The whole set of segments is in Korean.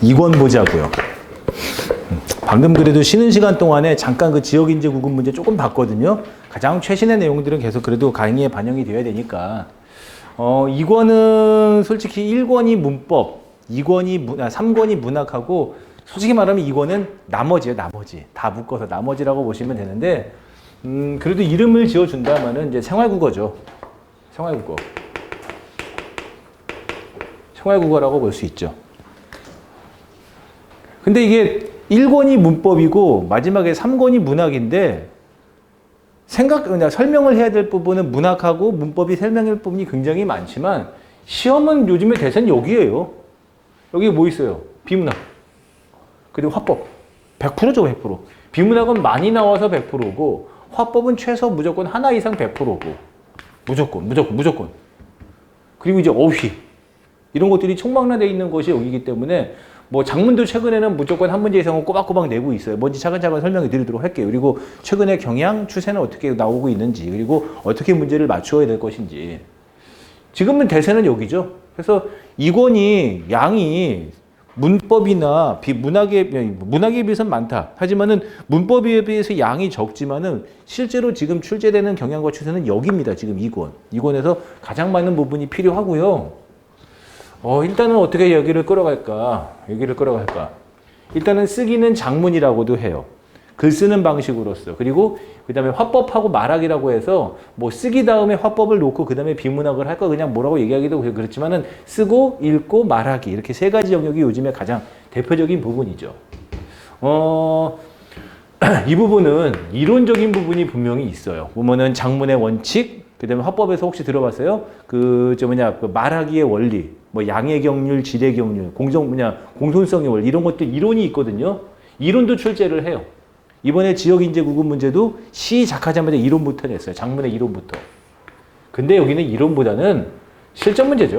2권 보자고요. 방금 그래도 쉬는 시간 동안에 잠깐 그 지역인재 구분 문제 조금 봤거든요. 가장 최신의 내용들은 계속 그래도 강의에 반영이 돼야 되니까. 2권은 솔직히 1권이 문법, 3권이 문학하고 솔직히 말하면 2권은 나머지예요, 나머지. 다 묶어서 나머지라고 보시면 되는데, 그래도 이름을 지어준다면은 이제 생활국어죠. 생활국어. 생활국어라고 볼 수 있죠. 근데 이게 1권이 문법이고 마지막에 3권이 문학인데 설명을 해야 될 부분은 문학하고 문법이 설명할 부분이 굉장히 많지만 시험은 요즘에 대세는 여기에요. 여기 뭐 있어요? 비문학. 그리고 화법. 100%죠, 100%. 비문학은 많이 나와서 100%고 화법은 최소 무조건 하나 이상 100%고 무조건. 그리고 이제 어휘. 이런 것들이 총망라되어 있는 것이 여기이기 때문에 뭐 작문도 최근에는 무조건 한 문제 이상은 꼬박꼬박 내고 있어요. 뭔지 차근차근 설명해 드리도록 할게요. 그리고 최근에 경향 추세는 어떻게 나오고 있는지, 그리고 어떻게 문제를 맞추어야 될 것인지. 지금은 대세는 여기죠. 그래서 2권이 양이 문법이나 문학에 비해서는 많다. 하지만은 문법에 비해서 양이 적지만은 실제로 지금 출제되는 경향과 추세는 여기입니다. 지금 2권. 2권에서 가장 많은 부분이 필요하고요. 일단은 어떻게 얘기를 끌어갈까? 일단은 쓰기는 작문이라고도 해요. 글 쓰는 방식으로서. 그리고 그 다음에 화법하고 말하기라고 해서 뭐 쓰기 다음에 화법을 놓고 그 다음에 비문학을 할까 그냥 뭐라고 얘기하기도 그렇지만은 쓰고 읽고 말하기 이렇게 세 가지 영역이 요즘에 가장 대표적인 부분이죠. 이 부분은 이론적인 부분이 분명히 있어요. 보면은 작문의 원칙, 그 다음에 화법에서 혹시 들어봤어요? 그 말하기의 원리, 뭐 양의 경률, 질의 경률, 공손성의 원리, 이런 것도 이론이 있거든요. 이론도 출제를 해요. 이번에 지역인재 구분 문제도 시작하자마자 이론부터 냈어요. 작문의 이론부터. 근데 여기는 이론보다는 실전 문제죠.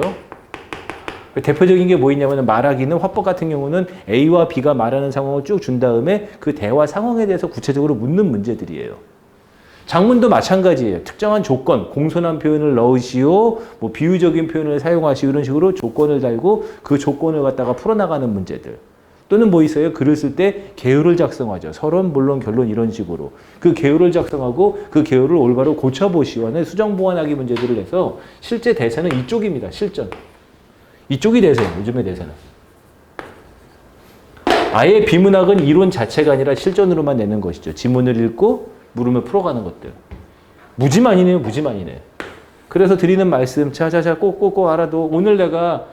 대표적인 게 뭐 있냐면 말하기는 화법 같은 경우는 A와 B가 말하는 상황을 쭉 준 다음에 그 대화 상황에 대해서 구체적으로 묻는 문제들이에요. 작문도 마찬가지예요. 특정한 조건, 공손한 표현을 넣으시오, 뭐 비유적인 표현을 사용하시오 이런 식으로 조건을 달고 그 조건을 갖다가 풀어나가는 문제들. 또는 뭐 있어요? 글을 쓸 때 개요를 작성하죠. 서론, 본론, 결론 이런 식으로. 그 개요를 작성하고 그 개요를 올바로 고쳐보시오 하는 수정 보완하기 문제들을 해서 실제 대세는 이쪽입니다. 실전. 이쪽이 대세예요. 요즘의 대세는. 아예 비문학은 이론 자체가 아니라 실전으로만 내는 것이죠. 지문을 읽고 물음을 풀어가는 것들. 무지만이네요. 그래서 드리는 말씀, 꼭 알아도 오늘 내가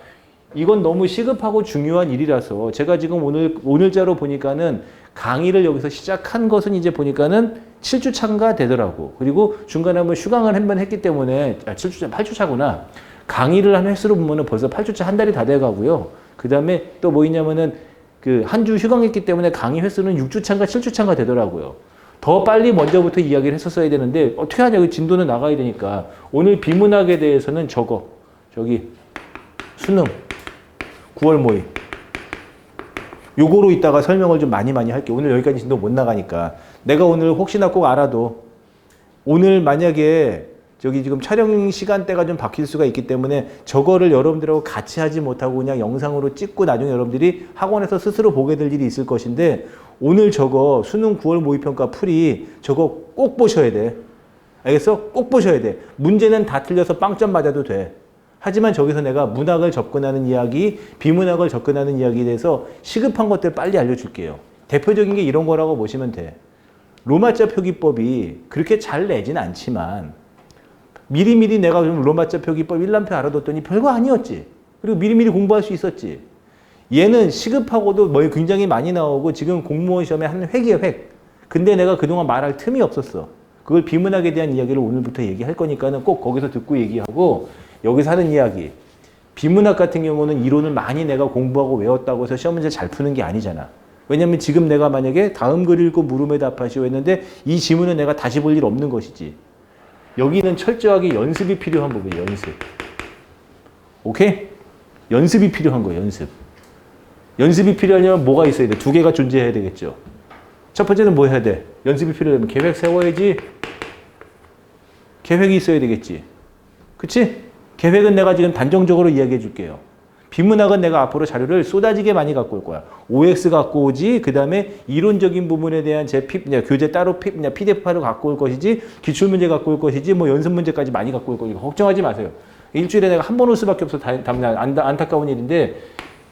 이건 너무 시급하고 중요한 일이라서 제가 지금 오늘자로 보니까는 강의를 여기서 시작한 것은 이제 보니까는 7주 차가 되더라고. 그리고 중간에 한번 휴강을 한번 했기 때문에 7주 차, 8주 차구나. 강의를 한 횟수로 보면은 벌써 8주 차 한 달이 다 돼 가고요. 그다음에 또 뭐 있냐면은 그 한 주 휴강했기 때문에 강의 횟수는 6주 차인가 7주 차인가 되더라고요. 더 빨리 먼저부터 이야기를 했었어야 되는데 어떻게 하냐, 진도는 나가야 되니까. 오늘 비문학에 대해서는 저기 수능 9월 모의 요거로 이따가 설명을 좀 많이 할게요. 오늘 여기까지 진도 못 나가니까. 내가 오늘 혹시나 꼭 알아도 오늘 만약에 저기 지금 촬영 시간대가 좀 바뀔 수가 있기 때문에 저거를 여러분들하고 같이 하지 못하고 그냥 영상으로 찍고 나중에 여러분들이 학원에서 스스로 보게 될 일이 있을 것인데, 오늘 저거 수능 9월 모의평가 풀이 저거 꼭 보셔야 돼. 알겠어? 꼭 보셔야 돼. 문제는 다 틀려서 빵점 맞아도 돼. 하지만 저기서 내가 문학을 접근하는 이야기, 비문학을 접근하는 이야기에 대해서 시급한 것들 빨리 알려줄게요. 대표적인 게 이런 거라고 보시면 돼. 로마자 표기법이 그렇게 잘 내진 않지만 미리미리 내가 좀 로마자 표기법 1람표 알아뒀더니 별거 아니었지. 그리고 미리미리 공부할 수 있었지. 얘는 시급하고도 뭐 굉장히 많이 나오고 지금 공무원 시험에 한 획이에요, 획. 근데 내가 그동안 말할 틈이 없었어. 그걸 비문학에 대한 이야기를 오늘부터 얘기할 거니까는 꼭 거기서 듣고 얘기하고, 여기서 하는 이야기. 비문학 같은 경우는 이론을 많이 내가 공부하고 외웠다고 해서 시험 문제 잘 푸는 게 아니잖아. 왜냐면 지금 내가 만약에 다음 글 읽고 물음에 답하시오 했는데 이 지문은 내가 다시 볼 일 없는 것이지. 여기는 철저하게 연습이 필요한 부분이에요. 연습. 오케이? 연습이 필요한 거예요. 연습. 연습이 필요하려면 뭐가 있어야 돼? 두 개가 존재해야 되겠죠. 첫 번째는 뭐 해야 돼? 연습이 필요하면 계획 세워야지. 계획이 있어야 되겠지. 그치? 계획은 내가 지금 단정적으로 이야기해 줄게요. 비문학은 내가 앞으로 자료를 쏟아지게 많이 갖고 올 거야. OX 갖고 오지, 그 다음에 이론적인 부분에 대한 교재 따로 PDF 파일을 갖고 올 것이지, 기출문제 갖고 올 것이지, 뭐 연습문제까지 많이 갖고 올 거니까 걱정하지 마세요. 일주일에 내가 한 번 올 수밖에 없어. 안타까운 일인데,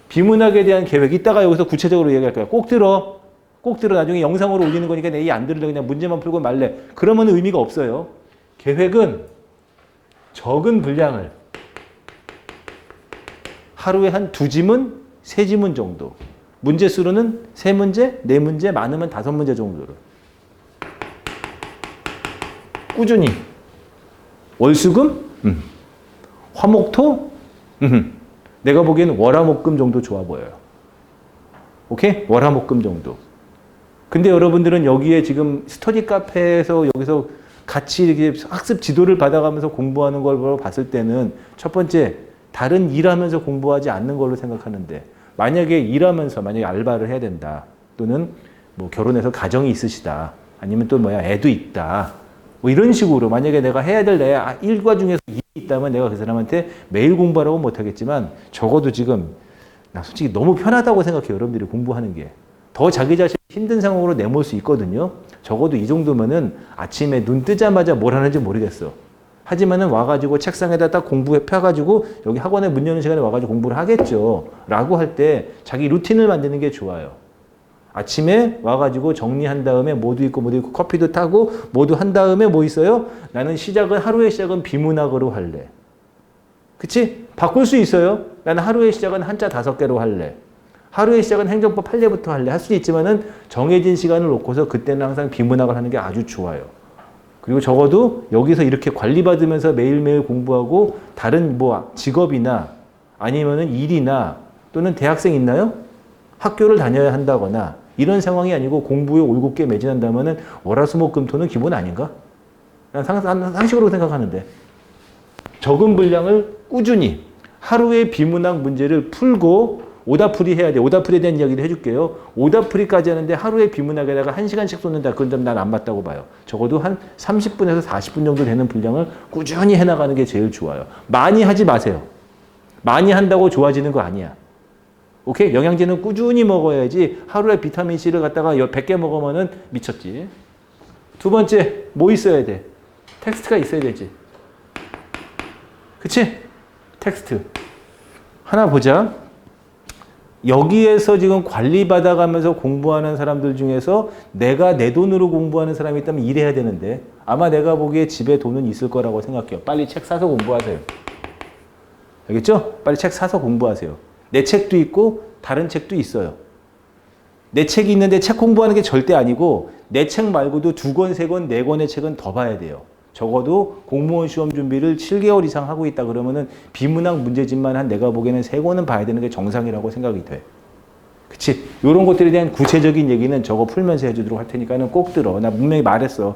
비문학에 대한 계획, 이따가 여기서 구체적으로 얘기할 거야. 꼭 들어. 꼭 들어. 나중에 영상으로 올리는 거니까 내 이 안 들으려 그냥 문제만 풀고 말래. 그러면 의미가 없어요. 계획은 적은 분량을 하루에 한 2지문, 3지문 정도. 문제 수로는 3문제, 4문제, 많으면 5문제 정도로. 꾸준히. 월수금? 화목토? 내가 보기에는 월화목금 정도 좋아 보여요. 오케이? 월화목금 정도. 근데 여러분들은 여기에 지금 스터디 카페에서 여기서 같이 이렇게 학습 지도를 받아가면서 공부하는 걸 봤을 때는 첫 번째, 다른 일하면서 공부하지 않는 걸로 생각하는데, 만약에 일하면서 만약에 알바를 해야 된다, 또는 뭐 결혼해서 가정이 있으시다, 아니면 또 애도 있다, 뭐 이런 식으로 만약에 내가 해야 될 내 일과 중에서 일이 있다면 내가 그 사람한테 매일 공부하라고 못하겠지만, 적어도 지금 나 솔직히 너무 편하다고 생각해요. 여러분들이 공부하는 게. 더 자기 자신 힘든 상황으로 내몰 수 있거든요. 적어도 이 정도면은 아침에 눈 뜨자마자 뭘 하는지 모르겠어. 하지만은 와가지고 책상에다 딱 공부해 펴가지고 여기 학원에 문 여는 시간에 와가지고 공부를 하겠죠. 라고 할 때 자기 루틴을 만드는 게 좋아요. 아침에 와가지고 정리한 다음에 모두 있고 커피도 타고 모두 한 다음에 뭐 있어요? 나는 하루의 시작은 비문학으로 할래. 그치? 바꿀 수 있어요. 나는 하루의 시작은 한자 5개로 할래. 하루의 시작은 행정법 8레부터 할래. 할 수 있지만은 정해진 시간을 놓고서 그때는 항상 비문학을 하는 게 아주 좋아요. 그리고 적어도 여기서 이렇게 관리받으면서 매일매일 공부하고 다른 뭐 직업이나 아니면은 일이나 또는 대학생 있나요? 학교를 다녀야 한다거나 이런 상황이 아니고 공부에 올곧게 매진한다면은 월화수목금토는 기본 아닌가? 난 상식으로 생각하는데. 적은 분량을 꾸준히 하루에 비문학 문제를 풀고 오답풀이 해야 돼. 오답풀이에 대한 이야기를 해줄게요. 오답풀이까지 하는데 하루에 비문학에다가 1시간씩 쏟는다. 그건 좀 난 안 맞다고 봐요. 적어도 한 30분에서 40분 정도 되는 분량을 꾸준히 해나가는 게 제일 좋아요. 많이 하지 마세요. 많이 한다고 좋아지는 거 아니야. 오케이? 영양제는 꾸준히 먹어야지 하루에 비타민C를 갖다가 100개 먹으면은 미쳤지. 두 번째, 뭐 있어야 돼? 텍스트가 있어야 되지. 그치? 텍스트. 하나 보자. 여기에서 지금 관리받아가면서 공부하는 사람들 중에서 내가 내 돈으로 공부하는 사람이 있다면 일해야 되는데 아마 내가 보기에 집에 돈은 있을 거라고 생각해요. 빨리 책 사서 공부하세요. 알겠죠? 빨리 책 사서 공부하세요. 내 책도 있고 다른 책도 있어요. 내 책이 있는데 책 공부하는 게 절대 아니고 내 책 말고도 2권, 3권, 4권의 책은 더 봐야 돼요. 적어도 공무원 시험 준비를 7개월 이상 하고 있다 그러면은 비문학 문제집만 한 내가 보기에는 3권은 봐야 되는 게 정상이라고 생각이 돼. 그치? 이런 것들에 대한 구체적인 얘기는 저거 풀면서 해주도록 할 테니까는 꼭 들어. 나 분명히 말했어.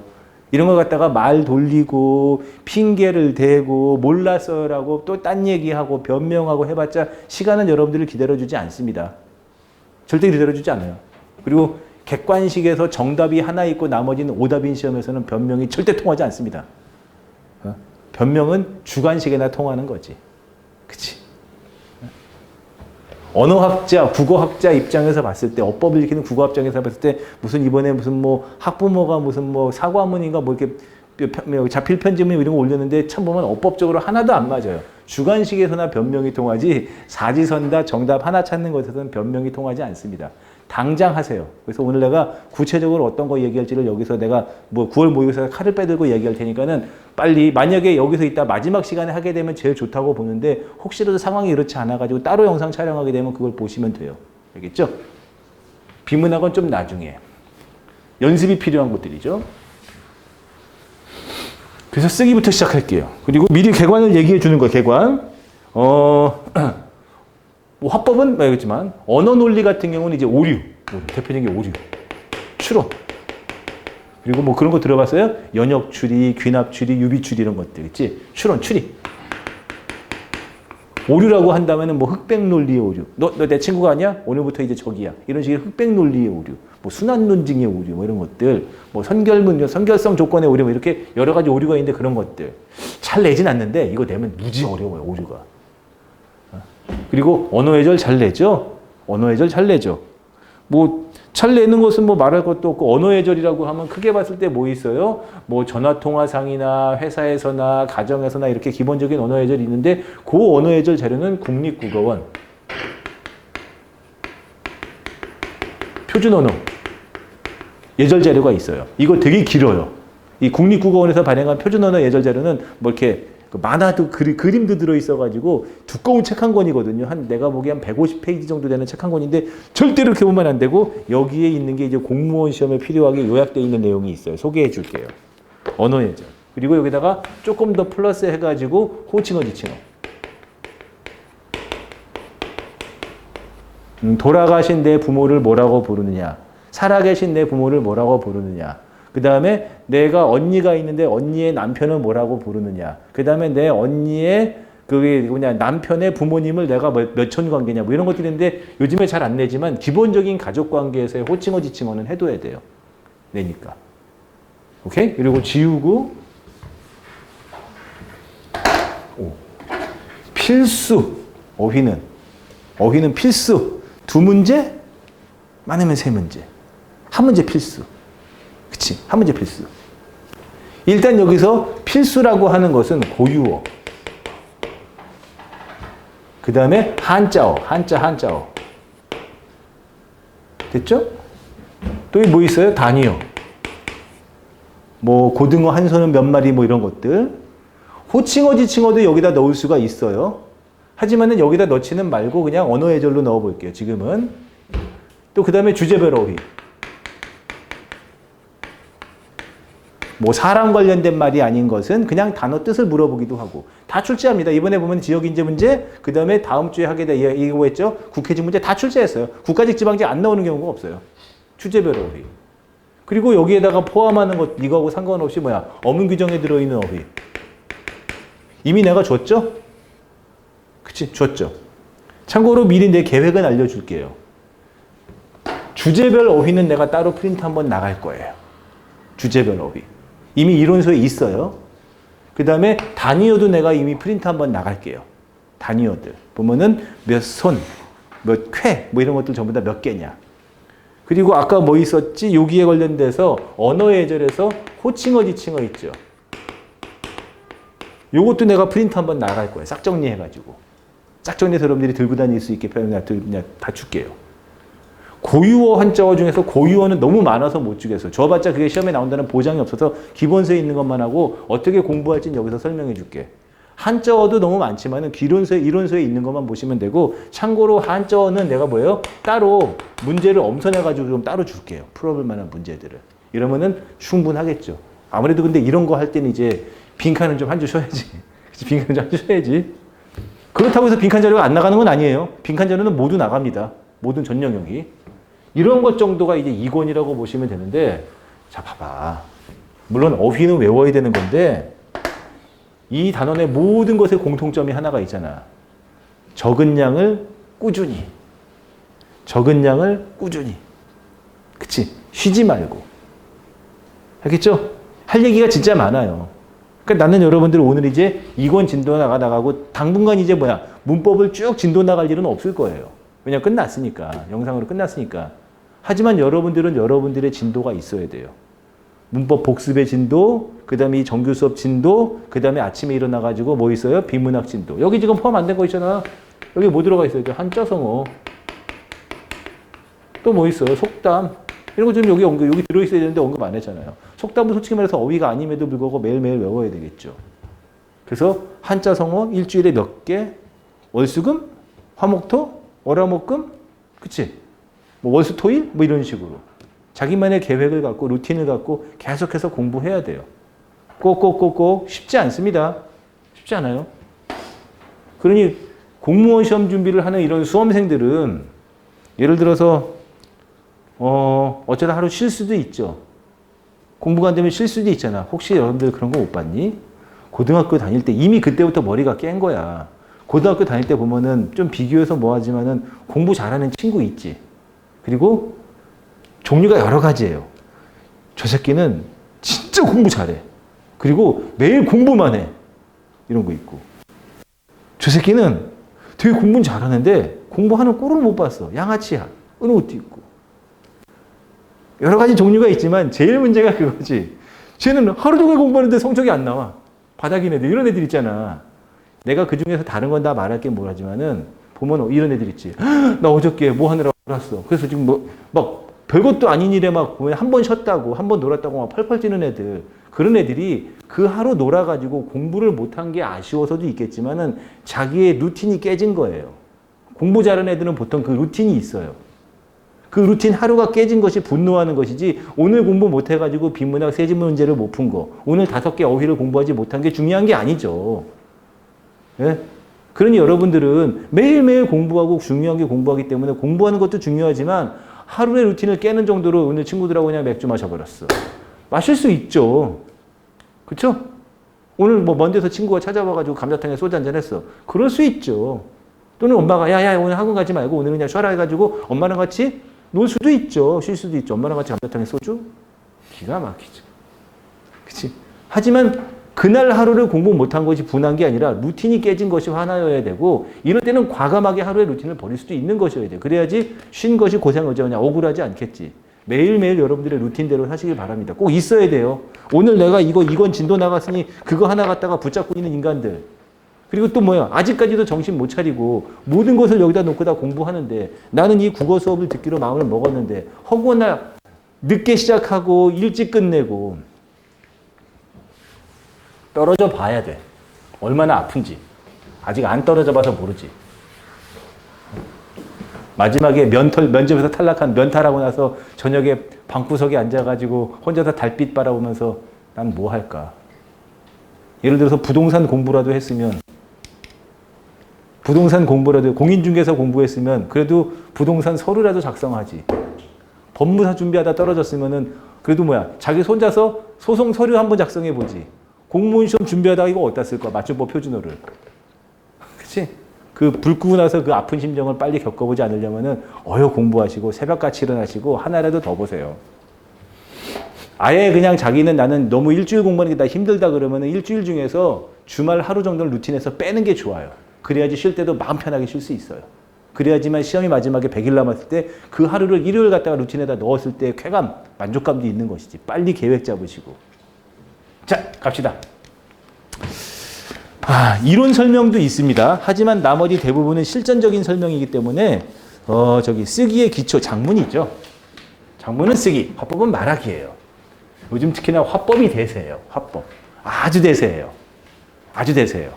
이런 거 갖다가 말 돌리고 핑계를 대고 몰랐어라고 또 딴 얘기하고 변명하고 해봤자 시간은 여러분들을 기다려주지 않습니다. 절대 기다려주지 않아요. 그리고 객관식에서 정답이 하나 있고 나머지는 오답인 시험에서는 변명이 절대 통하지 않습니다. 변명은 주관식에나 통하는 거지. 그치? 언어학자, 국어학자 입장에서 봤을 때, 어법을 익히는 국어학장에서 봤을 때, 무슨 이번에 무슨 뭐 학부모가 무슨 뭐 사과문인가 뭐 이렇게 자필 편집문 이런 거 올렸는데 참 보면 어법적으로 하나도 안 맞아요. 주관식에서나 변명이 통하지 사지선다 정답 하나 찾는 것에서는 변명이 통하지 않습니다. 당장 하세요. 그래서 오늘 내가 구체적으로 어떤 거 얘기할지를 여기서 내가 뭐 9월 모의고사 칼을 빼들고 얘기할 테니까는 빨리 만약에 여기서 이따 마지막 시간에 하게 되면 제일 좋다고 보는데 혹시라도 상황이 이렇지 않아가지고 따로 영상 촬영하게 되면 그걸 보시면 돼요. 알겠죠? 비문학은 좀 나중에. 연습이 필요한 것들이죠. 그래서 쓰기부터 시작할게요. 그리고 미리 객관을 얘기해 주는 거예요. 객관. 뭐 화법은 말했지만 언어 논리 같은 경우는 이제 오류. 대표적인 게 오류. 추론. 그리고 뭐 그런 거 들어봤어요? 연역 추리, 귀납 추리, 유비 추리 이런 것들 있지. 추론, 추리. 오류라고 한다면은 뭐 흑백 논리의 오류. 너 내 친구가 아니야? 오늘부터 이제 적이야. 이런 식의 흑백 논리의 오류. 뭐 순환 논증의 오류 뭐 이런 것들. 뭐 선결성 조건의 오류 뭐 이렇게 여러 가지 오류가 있는데 그런 것들. 잘 내진 않는데 이거 내면 무지 어려워요, 오류가. 그리고 언어 예절 잘 내죠? 언어 예절 잘 내죠? 뭐 잘 내는 것은 뭐 말할 것도 없고 언어 예절이라고 하면 크게 봤을 때 뭐 있어요? 뭐 전화통화상이나 회사에서나 가정에서나 이렇게 기본적인 언어 예절이 있는데 그 언어 예절 자료는 국립국어원 표준 언어 예절 자료가 있어요. 이거 되게 길어요. 이 국립국어원에서 발행한 표준 언어 예절 자료는 뭐 이렇게 만화도 그림도 들어있어가지고 두꺼운 책 한 권이거든요. 내가 보기에 한 150페이지 정도 되는 책 한 권인데 절대로 이렇게 보면 안 되고 여기에 있는 게 이제 공무원 시험에 필요하게 요약되어 있는 내용이 있어요. 소개해 줄게요. 언어 예절. 그리고 여기다가 조금 더 플러스 해가지고 호칭어, 지칭어. 돌아가신 내 부모를 뭐라고 부르느냐. 살아계신 내 부모를 뭐라고 부르느냐. 그 다음에 내가 언니가 있는데 언니의 남편은 뭐라고 부르느냐. 그 다음에 내 언니의 그게 뭐냐 남편의 부모님을 내가 몇 천 관계냐. 뭐 이런 것들이 있는데 요즘에 잘 안 내지만 기본적인 가족 관계에서의 호칭어 지칭어는 해둬야 돼요. 내니까. 오케이? 그리고 지우고 필수 어휘는 필수. 두 문제 많으면 세 문제. 한 문제 필수. 그치? 한 문제 필수. 일단 여기서 필수라고 하는 것은 고유어. 그 다음에 한자어. 한자어. 됐죠? 또 뭐 있어요? 단위어. 뭐 고등어 한 손은 몇 마리 뭐 이런 것들. 호칭어, 지칭어도 여기다 넣을 수가 있어요. 하지만은 여기다 넣지는 말고 그냥 언어 예절로 넣어 볼게요. 지금은. 또 그 다음에 주제별 어휘. 뭐 사람 관련된 말이 아닌 것은 그냥 단어 뜻을 물어보기도 하고 다 출제합니다. 이번에 보면 지역인재 문제, 그 다음에 다음 주에 하게 돼 이거 했죠? 국회직 문제 다 출제했어요. 국가직 지방직 안 나오는 경우가 없어요. 주제별 어휘. 그리고 여기에다가 포함하는 것 이거하고 상관없이 어문 규정에 들어있는 어휘. 이미 내가 줬죠? 그치? 줬죠. 참고로 미리 내 계획은 알려줄게요. 주제별 어휘는 내가 따로 프린트 한번 나갈 거예요. 주제별 어휘. 이미 이론서에 있어요. 그 다음에 단위어도 내가 이미 프린트 한번 나갈게요. 단위어들. 보면은 몇 손, 몇 쾌, 뭐 이런 것들 전부 다 몇 개냐. 그리고 아까 뭐 있었지? 여기에 관련돼서 언어 예절에서 호칭어, 지칭어 있죠. 요것도 내가 프린트 한번 나갈 거예요. 싹 정리해가지고. 싹 정리해서 여러분들이 들고 다닐 수 있게 그냥 다 줄게요. 고유어 한자어 중에서 고유어는 너무 많아서 못 주겠어. 줘봤자 그게 시험에 나온다는 보장이 없어서 기본서에 있는 것만 하고 어떻게 공부할지는 여기서 설명해 줄게. 한자어도 너무 많지만은 이론서에 있는 것만 보시면 되고 참고로 한자어는 내가 뭐예요? 따로 문제를 엄선해가지고 좀 따로 줄게요. 풀어볼 만한 문제들을. 이러면은 충분하겠죠. 아무래도 근데 이런 거 할 때는 이제 빈칸은 좀 한 줄 쉬어야지. 빈칸은 좀 한 줄 쉬어야지. 그렇다고 해서 빈칸 자료가 안 나가는 건 아니에요. 빈칸 자료는 모두 나갑니다. 모든 전 영역이. 이런 것 정도가 이제 2권이라고 보시면 되는데, 자, 봐봐. 물론 어휘는 외워야 되는 건데, 이 단원의 모든 것의 공통점이 하나가 있잖아. 적은 양을 꾸준히. 그치? 쉬지 말고. 알겠죠? 할 얘기가 진짜 많아요. 그러니까 나는 여러분들 오늘 이제 2권 진도 나가고, 당분간 이제 문법을 쭉 진도 나갈 일은 없을 거예요. 왜냐면 끝났으니까. 영상으로 끝났으니까. 하지만 여러분들은 여러분들의 진도가 있어야 돼요. 문법 복습의 진도, 그 다음에 이 정규 수업 진도, 그 다음에 아침에 일어나가지고 뭐 있어요? 비문학 진도. 여기 지금 포함 안 된 거 있잖아. 여기 뭐 들어가 있어요? 한자성어. 또 뭐 있어요? 속담. 이런 거 좀 여기 들어있어야 되는데 언급 안 했잖아요. 속담은 솔직히 말해서 어휘가 아님에도 불구하고 매일매일 외워야 되겠죠. 그래서 한자성어 일주일에 몇 개? 월수금? 화목토? 월화목금? 그치? 뭐 월수토일? 뭐 이런 식으로. 자기만의 계획을 갖고 루틴을 갖고 계속해서 공부해야 돼요. 꼭꼭꼭꼭 쉽지 않습니다. 쉽지 않아요. 그러니 공무원 시험 준비를 하는 이런 수험생들은 예를 들어서 어쩌다 하루 쉴 수도 있죠. 공부가 안 되면 쉴 수도 있잖아. 혹시 여러분들 그런 거 못 봤니? 고등학교 다닐 때 이미 그때부터 머리가 깬 거야. 고등학교 다닐 때 보면은 좀 비교해서 뭐 하지만은 공부 잘하는 친구 있지. 그리고 종류가 여러 가지예요. 저 새끼는 진짜 공부 잘해. 그리고 매일 공부만 해. 이런 거 있고. 저 새끼는 되게 공부는 잘하는데 공부하는 꼴을 못 봤어. 양아치야. 어느 옷도 입고. 여러 가지 종류가 있지만 제일 문제가 그거지. 쟤는 하루 종일 공부하는데 성적이 안 나와. 바닥인 애들, 이런 애들 있잖아. 내가 그 중에서 다른 건 다 말할 게 뭐라지만은 보면 이런 애들 있지. 나 어저께 뭐 하느라고 놀았어. 그래서 지금 뭐 막 별것도 아닌 일에 막 보면 한 번 쉬었다고 한 번 놀았다고 막 펄펄 뛰는 애들. 그런 애들이 그 하루 놀아가지고 공부를 못한 게 아쉬워서도 있겠지만은 자기의 루틴이 깨진 거예요. 공부 잘하는 애들은 보통 그 루틴이 있어요. 그 루틴 하루가 깨진 것이 분노하는 것이지 오늘 공부 못해가지고 비문학 세집 문제를 못 푼 거, 오늘 5개 어휘를 공부하지 못한 게 중요한 게 아니죠. 예? 그러니 여러분들은 매일매일 공부하고 중요한 게 공부하기 때문에 공부하는 것도 중요하지만 하루의 루틴을 깨는 정도로 오늘 친구들하고 그냥 맥주 마셔버렸어. 마실 수 있죠. 그쵸? 오늘 뭐 먼 데서 친구가 찾아와가지고 감자탕에 소주 한잔 했어. 그럴 수 있죠. 또는 엄마가 야야 오늘 학원 가지 말고 오늘 그냥 쉬어라 해가지고 엄마랑 같이 놀 수도 있죠. 쉴 수도 있죠. 엄마랑 같이 감자탕에 소주? 기가 막히죠. 그치? 하지만 그날 하루를 공부 못한 것이 분한 게 아니라 루틴이 깨진 것이 하나여야 되고 이럴 때는 과감하게 하루의 루틴을 버릴 수도 있는 것이어야 돼요. 그래야지 쉰 것이 고생을 어쩌냐 억울하지 않겠지. 매일매일 여러분들의 루틴대로 하시길 바랍니다. 꼭 있어야 돼요. 오늘 내가 이건 진도 나갔으니 그거 하나 갖다가 붙잡고 있는 인간들. 그리고 또 뭐야 아직까지도 정신 못 차리고 모든 것을 여기다 놓고 다 공부하는데 나는 이 국어 수업을 듣기로 마음을 먹었는데 허구나 늦게 시작하고 일찍 끝내고 떨어져 봐야 돼. 얼마나 아픈지. 아직 안 떨어져 봐서 모르지. 마지막에 면접에서 탈락한 면탈하고 나서 저녁에 방구석에 앉아가지고 혼자서 달빛 바라보면서 난 뭐 할까. 예를 들어서 부동산 공부라도 했으면 공인중개사 공부했으면 그래도 부동산 서류라도 작성하지. 법무사 준비하다 떨어졌으면은 그래도 뭐야 자기 혼자서 소송 서류 한번 작성해 보지. 공무원 시험 준비하다가 이거 어디다 쓸 거야 맞춤법 표준어를. 그치? 그 불 끄고 나서 그 아픈 심정을 빨리 겪어보지 않으려면은 공부하시고 새벽같이 일어나시고 하나라도 더 보세요. 아예 그냥 자기는 나는 너무 일주일 공부하는 게 나 힘들다 그러면은 일주일 중에서 주말 하루 정도는 루틴에서 빼는 게 좋아요. 그래야지 쉴 때도 마음 편하게 쉴 수 있어요. 그래야지만 시험이 마지막에 100일 남았을 때 그 하루를 일요일 갖다가 루틴에다 넣었을 때 쾌감, 만족감도 있는 것이지. 빨리 계획 잡으시고. 자, 갑시다. 이론 설명도 있습니다. 하지만 나머지 대부분은 실전적인 설명이기 때문에 쓰기의 기초, 장문이 있죠. 장문은 쓰기, 화법은 말하기예요. 요즘 특히나 화법이 대세예요. 화법. 아주 대세예요. 아주 대세예요.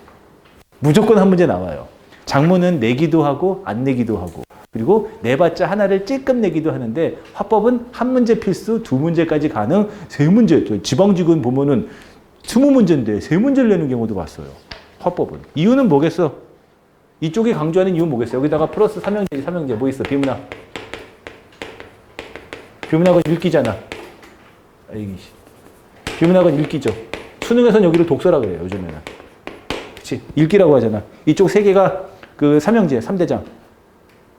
무조건 한 문제 나와요. 장문은 내기도 하고 안 내기도 하고 그리고 내봤자 하나를 찔끔 내기도 하는데 화법은 한 문제 필수, 2문제까지 가능, 3문제. 지방직은 보면은 20문제인데 3문제를 내는 경우도 봤어요. 화법은. 이유는 뭐겠어? 이쪽이 강조하는 이유는 뭐겠어? 여기다가 플러스 삼형제 뭐 있어? 비문학. 비문학은 읽기잖아. 비문학은 읽기죠. 수능에서는 여기를 독서라 그래요, 요즘에는. 그치? 읽기라고 하잖아. 이쪽 3개가 그 삼형제, 3대장.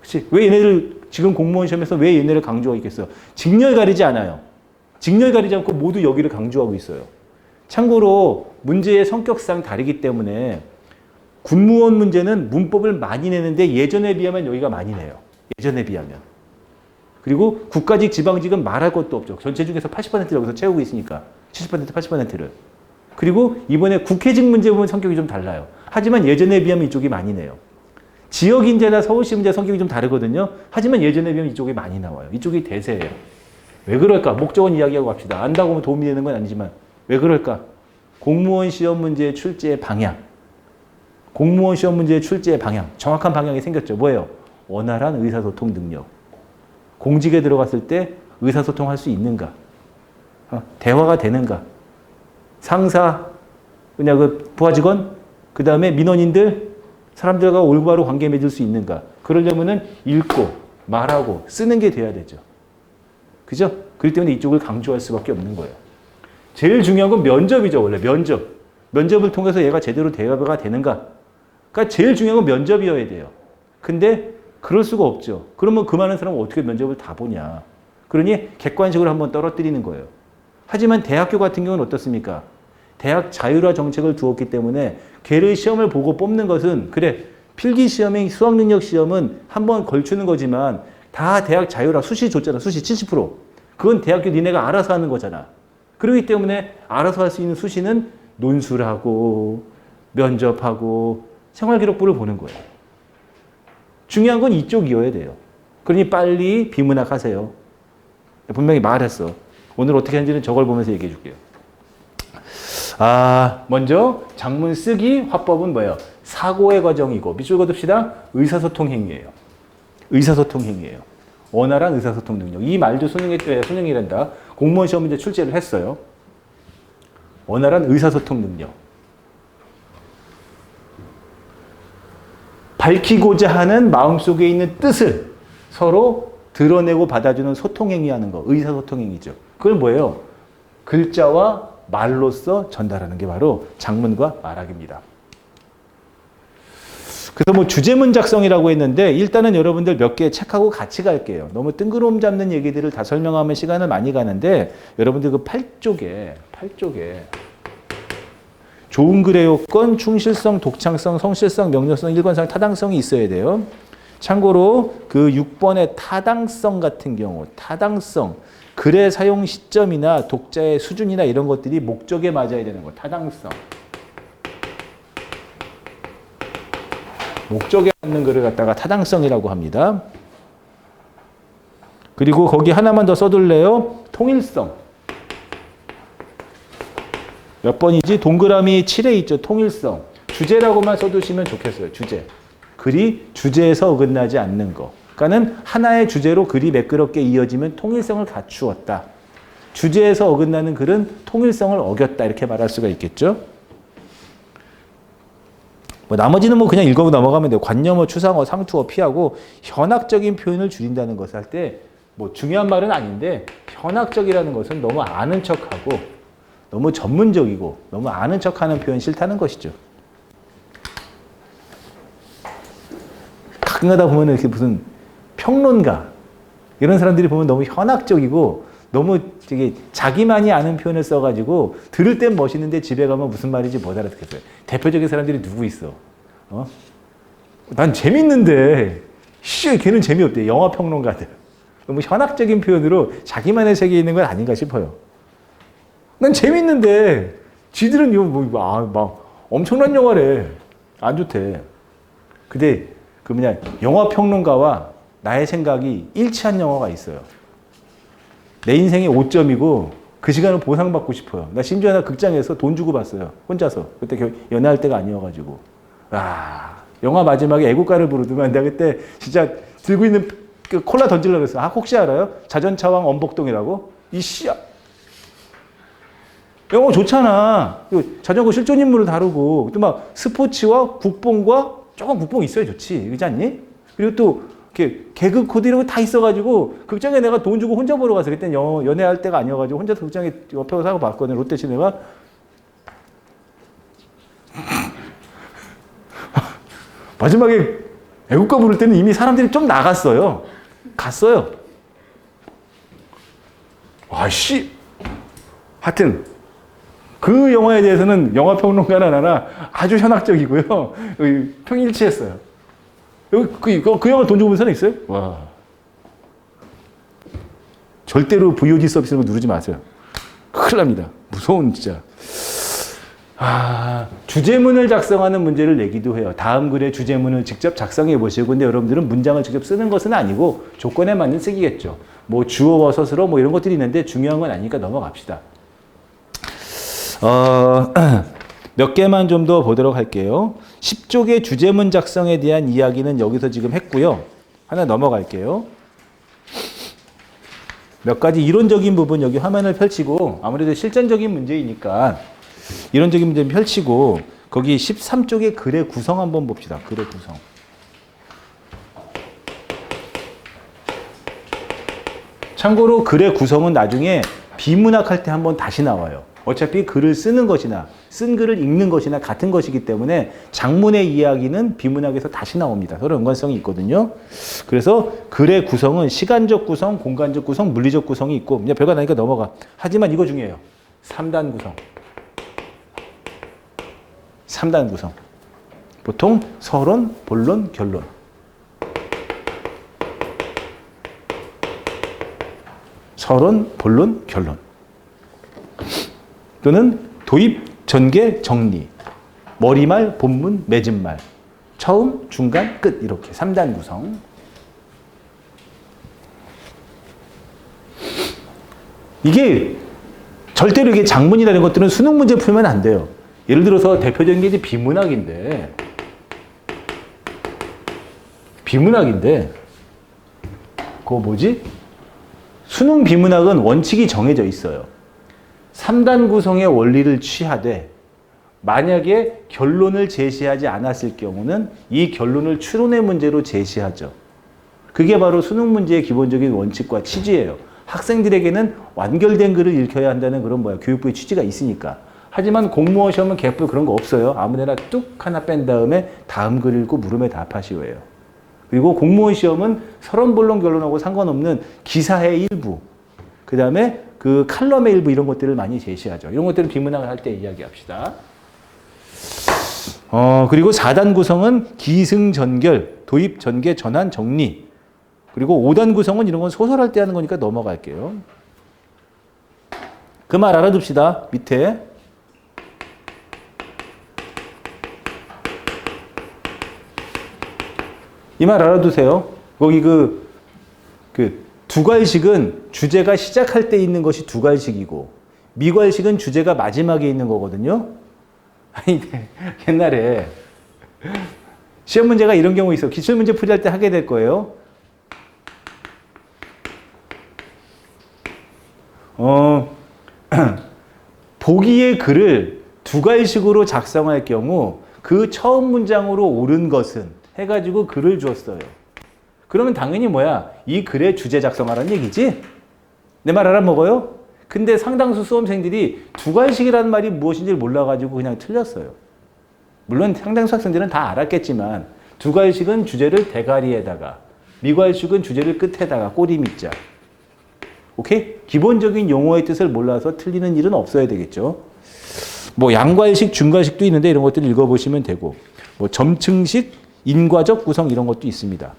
그치? 왜 얘네들, 지금 공무원 시험에서 왜 얘네를 강조하고 있겠어? 직렬 가리지 않아요. 직렬 가리지 않고 모두 여기를 강조하고 있어요. 참고로 문제의 성격상 다르기 때문에 군무원 문제는 문법을 많이 내는데 예전에 비하면 여기가 많이 내요. 예전에 비하면. 그리고 국가직, 지방직은 말할 것도 없죠. 전체 중에서 80%를 여기서 채우고 있으니까. 70%, 80%를. 그리고 이번에 국회직 문제 보면 성격이 좀 달라요. 하지만 예전에 비하면 이쪽이 많이 내요. 지역인재나 서울시 문제 성격이 좀 다르거든요. 하지만 예전에 비하면 이쪽이 많이 나와요. 이쪽이 대세예요. 왜 그럴까? 목적은 이야기하고 갑시다. 안다고 하면 도움이 되는 건 아니지만 왜 그럴까? 공무원 시험 문제의 출제의 방향. 공무원 시험 문제의 출제의 방향. 정확한 방향이 생겼죠. 뭐예요? 원활한 의사소통 능력. 공직에 들어갔을 때 의사소통할 수 있는가? 대화가 되는가? 상사, 그냥 그 부하직원, 그 다음에 민원인들, 사람들과 올바로 관계 맺을 수 있는가? 그러려면은 읽고, 말하고, 쓰는 게 돼야 되죠. 그죠? 그렇기 때문에 이쪽을 강조할 수밖에 없는 거예요. 제일 중요한 건 면접이죠, 원래. 면접. 면접을 통해서 얘가 제대로 대화가 되는가? 그러니까 제일 중요한 건 면접이어야 돼요. 근데 그럴 수가 없죠. 그러면 그 많은 사람은 어떻게 면접을 다 보냐. 그러니 객관식으로 한번 떨어뜨리는 거예요. 하지만 대학교 같은 경우는 어떻습니까? 대학 자율화 정책을 두었기 때문에 걔를 시험을 보고 뽑는 것은 그래 필기 시험의 수학 능력 시험은 한번 걸추는 거지만 다 대학 자율학 수시 줬잖아. 수시 70%. 그건 대학교 니네가 알아서 하는 거잖아. 그렇기 때문에 알아서 할 수 있는 수시는 논술하고 면접하고 생활기록부를 보는 거예요. 중요한 건 이쪽이어야 돼요. 그러니 빨리 비문학 하세요. 분명히 말했어. 오늘 어떻게 하는지는 저걸 보면서 얘기해 줄게요. 먼저 장문 쓰기 화법은 뭐예요? 사고의 과정이고 밑줄 그어둡시다. 의사소통 행위예요. 의사소통 행위예요. 원활한 의사소통 능력. 이 말도 수능이란다. 공무원 시험 문제 출제를 했어요. 원활한 의사소통 능력. 밝히고자 하는 마음속에 있는 뜻을 서로 드러내고 받아주는 소통행위하는 거. 의사소통행위죠. 그걸 뭐예요? 글자와 말로써 전달하는 게 바로 작문과 말하기입니다. 그래서 뭐 주제문 작성이라고 했는데 일단은 여러분들 몇 개 책하고 같이 갈게요. 너무 뜬구름 잡는 얘기들을 다 설명하면 시간을 많이 가는데 여러분들 그 8쪽에 좋은 글의 요건, 충실성, 독창성, 성실성, 명료성, 일관성, 타당성이 있어야 돼요. 참고로 그 6번의 타당성 같은 경우, 타당성, 글의 사용 시점이나 독자의 수준이나 이런 것들이 목적에 맞아야 되는 거, 타당성. 목적에 맞는 글을 갖다가 타당성이라고 합니다. 그리고 거기 하나만 더 써둘래요? 통일성. 몇 번이지? 동그라미 7에 있죠. 통일성. 주제라고만 써두시면 좋겠어요. 주제. 글이 주제에서 어긋나지 않는 거. 그러니까는 하나의 주제로 글이 매끄럽게 이어지면 통일성을 갖추었다. 주제에서 어긋나는 글은 통일성을 어겼다. 이렇게 말할 수가 있겠죠. 뭐 나머지는 뭐 그냥 읽어 넘어가면 돼요. 관념어, 추상어, 상투어 피하고 현학적인 표현을 줄인다는 것을 할 때 뭐 중요한 말은 아닌데 현학적이라는 것은 너무 아는 척하고 너무 전문적이고 너무 아는 척하는 표현 싫다는 것이죠. 가끔가다 보면 이렇게 무슨 평론가 이런 사람들이 보면 너무 현학적이고 너무 되게 자기만이 아는 표현을 써가지고 들을 땐 멋있는데 집에 가면 무슨 말인지 못 알아듣겠어요. 대표적인 사람들이 누구 있어? 난 재밌는데 걔는 재미없대. 영화 평론가들. 너무 현학적인 표현으로 자기만의 세계에 있는 건 아닌가 싶어요. 난 재밌는데 지들은 막 엄청난 영화래. 안 좋대. 근데 그 영화 평론가와 나의 생각이 일치한 영화가 있어요. 내 인생의 5점이고 그 시간을 보상받고 싶어요. 나 심지어 극장에서 돈 주고 봤어요. 혼자서. 그때 연애할 때가 아니어가지고. 영화 마지막에 애국가를 부르더만 내가 그때 진짜 들고 있는 그 콜라 던지려고 했어요. 혹시 알아요? 자전차왕 엄복동이라고? 이씨야. 영화 좋잖아. 자전거 실존 인물을 다루고 또 막 스포츠와 국뽕과 조금 국뽕 있어야 좋지. 그렇지 않니? 그리고 또 이렇게 개그 코드 이런 거 다 있어가지고 극장에 내가 돈 주고 혼자 보러 가서 그때 연애할 때가 아니어가지고 혼자 극장에 옆에 사고 봤거든. 롯데시네마. 마지막에 애국가 부를 때는 이미 사람들이 좀 나갔어요. 갔어요. 와씨. 하여튼 그 영화에 대해서는 영화평론가나 나나 아주 현학적이고요. 평일치했어요. 그 영화 돈 주고 본 사람 있어요? 와. 절대로 VOD 서비스 이런 거 누르지 마세요. 큰일 납니다. 무서운 진짜. 주제문을 작성하는 문제를 내기도 해요. 다음 글의 주제문을 직접 작성해 보시고, 근데 여러분들은 문장을 직접 쓰는 것은 아니고 조건에 맞는 쓰기겠죠. 뭐 주어와 서술어 뭐 이런 것들이 있는데 중요한 건 아니니까 넘어갑시다. 몇 개만 좀 더 보도록 할게요. 10쪽의 주제문 작성에 대한 이야기는 여기서 지금 했고요. 하나 넘어갈게요. 몇 가지 이론적인 부분 여기 화면을 펼치고 아무래도 실전적인 문제이니까 이론적인 문제는 펼치고 거기 13쪽의 글의 구성 한번 봅시다. 글의 구성. 참고로 글의 구성은 나중에 비문학 할 때 한번 다시 나와요. 어차피 글을 쓰는 것이나 쓴 글을 읽는 것이나 같은 것이기 때문에 장문의 이야기는 비문학에서 다시 나옵니다. 서로 연관성이 있거든요. 그래서 글의 구성은 시간적 구성, 공간적 구성, 물리적 구성이 있고 그냥 별거 아니니까 넘어가. 하지만 이거 중요해요. 3단 구성. 3단 구성. 보통 서론, 본론, 결론. 서론, 본론, 결론. 또는 도입, 전개, 정리. 머리말, 본문, 맺은말. 처음, 중간, 끝. 이렇게 3단 구성. 이게 절대로 이게 장문이라는 것들은 수능 문제 풀면 안 돼요. 예를 들어서 대표적인 게 이제 비문학인데, 그거 뭐지? 수능 비문학은 원칙이 정해져 있어요. 3단 구성의 원리를 취하되 만약에 결론을 제시하지 않았을 경우는 이 결론을 추론의 문제로 제시하죠. 그게 바로 수능 문제의 기본적인 원칙과 취지예요. 학생들에게는 완결된 글을 읽혀야 한다는 그런 교육부의 취지가 있으니까. 하지만 공무원 시험은 개뿔 그런 거 없어요. 아무데나 뚝 하나 뺀 다음에 다음 글 읽고 물음에 답하시오예요. 그리고 공무원 시험은 서론, 본론, 결론하고 상관없는 기사의 일부, 그 다음에 그 칼럼의 일부 이런 것들을 많이 제시하죠. 이런 것들은 비문학을 할 때 이야기합시다. 그리고 4단 구성은 기승전결, 도입, 전개, 전환, 정리. 그리고 5단 구성은 이런 건 소설할 때 하는 거니까 넘어갈게요. 그 말 알아둡시다. 밑에. 이 말 알아두세요. 거기 두괄식은 주제가 시작할 때 있는 것이 두괄식이고, 미괄식은 주제가 마지막에 있는 거거든요. 아니, 옛날에 시험 문제가 이런 경우 있어. 기출문제 풀이할 때 하게 될 거예요. 보기의 글을 두괄식으로 작성할 경우 그 처음 문장으로 옳은 것은 해가지고 글을 주었어요. 그러면 당연히 이 글의 주제 작성하라는 얘기지? 내 말 알아먹어요? 근데 상당수 수험생들이 두괄식이라는 말이 무엇인지 몰라가지고 그냥 틀렸어요. 물론 상당수 학생들은 다 알았겠지만 두괄식은 주제를 대가리에다가, 미괄식은 주제를 끝에다가 꼬리 밑자. 오케이? 기본적인 용어의 뜻을 몰라서 틀리는 일은 없어야 되겠죠. 양괄식, 중괄식도 있는데 이런 것들 읽어보시면 되고, 점층식, 인과적 구성 이런 것도 있습니다.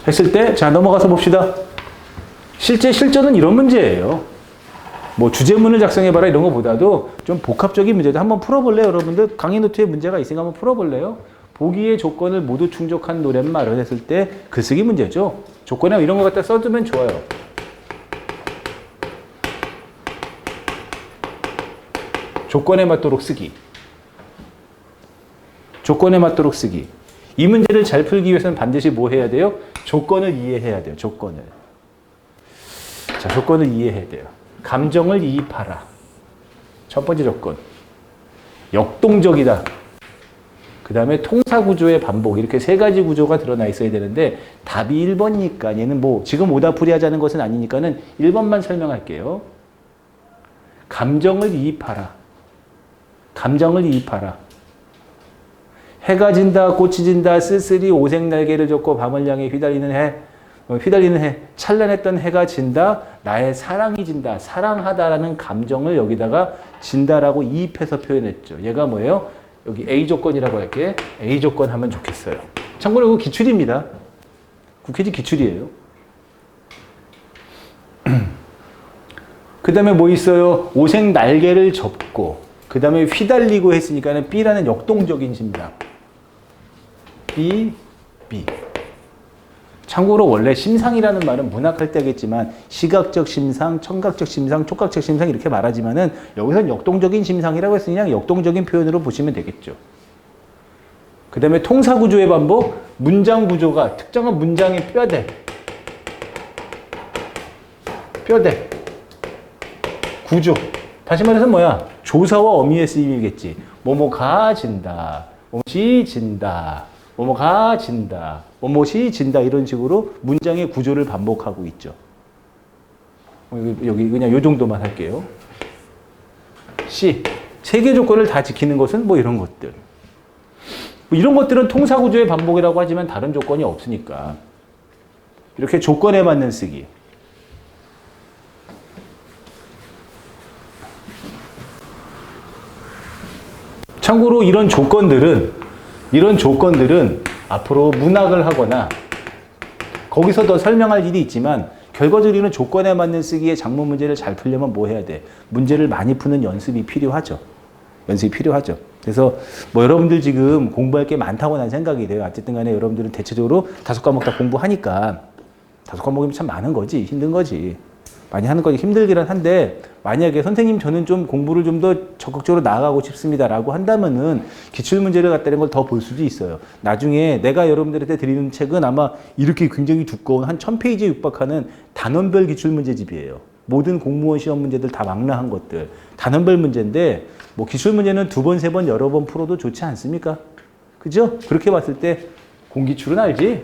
했을 때, 자, 넘어가서 봅시다. 실전은 이런 문제예요. 주제문을 작성해봐라 이런 것보다도 좀 복합적인 문제도 한번 풀어볼래요? 여러분들 강의 노트에 문제가 있으니까 한번 풀어볼래요? 보기의 조건을 모두 충족한 노랫말을 했을 때 글쓰기 문제죠. 조건에 이런 거 갖다 써두면 좋아요. 조건에 맞도록 쓰기. 조건에 맞도록 쓰기. 이 문제를 잘 풀기 위해서는 반드시 뭐 해야 돼요? 조건을 이해해야 돼요. 조건을. 자, 조건을 이해해야 돼요. 감정을 이입하라. 첫 번째 조건. 역동적이다. 그 다음에 통사구조의 반복. 이렇게 세 가지 구조가 드러나 있어야 되는데 답이 1번이니까 얘는 지금 오답풀이 하자는 것은 아니니까는 1번만 설명할게요. 감정을 이입하라. 감정을 이입하라. 해가 진다, 꽃이 진다, 쓸쓸히 오색날개를 젓고 밤을 향해 휘달리는 해, 찬란했던 해가 진다, 나의 사랑이 진다, 사랑하다라는 감정을 여기다가 진다라고 이입해서 표현했죠. 얘가 뭐예요? 여기 A 조건이라고 할게. A 조건 하면 좋겠어요. 참고로 이거 기출입니다. 국회지 기출이에요. 그 다음에 뭐 있어요? 오색 날개를 접고, 그 다음에 휘달리고 했으니까는 B라는 역동적인 심상. B. 참고로 원래 심상이라는 말은 문학할 때 하겠지만 시각적 심상, 청각적 심상, 촉각적 심상 이렇게 말하지만은 여기서는 역동적인 심상이라고 했으니 그냥 역동적인 표현으로 보시면 되겠죠. 그 다음에 통사구조의 반복, 문장 구조가 특정한 문장의 뼈대, 구조. 다시 말해서 조사와 어미의 쓰임이겠지. 뭐뭐가 진다, 뭐뭐시 진다, 뭐뭐가 진다, 뭐뭐시 진다 이런 식으로 문장의 구조를 반복하고 있죠. 여기 그냥 요 정도만 할게요. C. 세 개 조건을 다 지키는 것은 이런 것들. 이런 것들은 통사구조의 반복이라고 하지만 다른 조건이 없으니까. 이렇게 조건에 맞는 쓰기. 참고로 이런 조건들은 앞으로 문학을 하거나 거기서 더 설명할 일이 있지만 결과적으로 이런 조건에 맞는 쓰기의 작문 문제를 잘 풀려면 뭐 해야 돼? 문제를 많이 푸는 연습이 필요하죠. 그래서 뭐 여러분들 지금 공부할 게 많다고 난 생각이 돼요. 어쨌든 간에 여러분들은 대체적으로 5과목 다 공부하니까 5과목이면 참 많은 거지, 힘든 거지. 많이 하는 거지 힘들기는 한데 만약에 선생님 저는 좀 공부를 좀 더 적극적으로 나아가고 싶습니다라고 한다면은 기출문제를 갖다는 걸 더 볼 수도 있어요. 나중에 내가 여러분들한테 드리는 책은 아마 이렇게 굉장히 두꺼운 한 1000페이지에 육박하는 단원별 기출문제집이에요. 모든 공무원 시험 문제들 다 망라한 것들 단원별 문제인데 뭐 기출문제는 2번, 3번 여러 번 풀어도 좋지 않습니까? 그죠? 그렇게 봤을 때 공기출은 알지?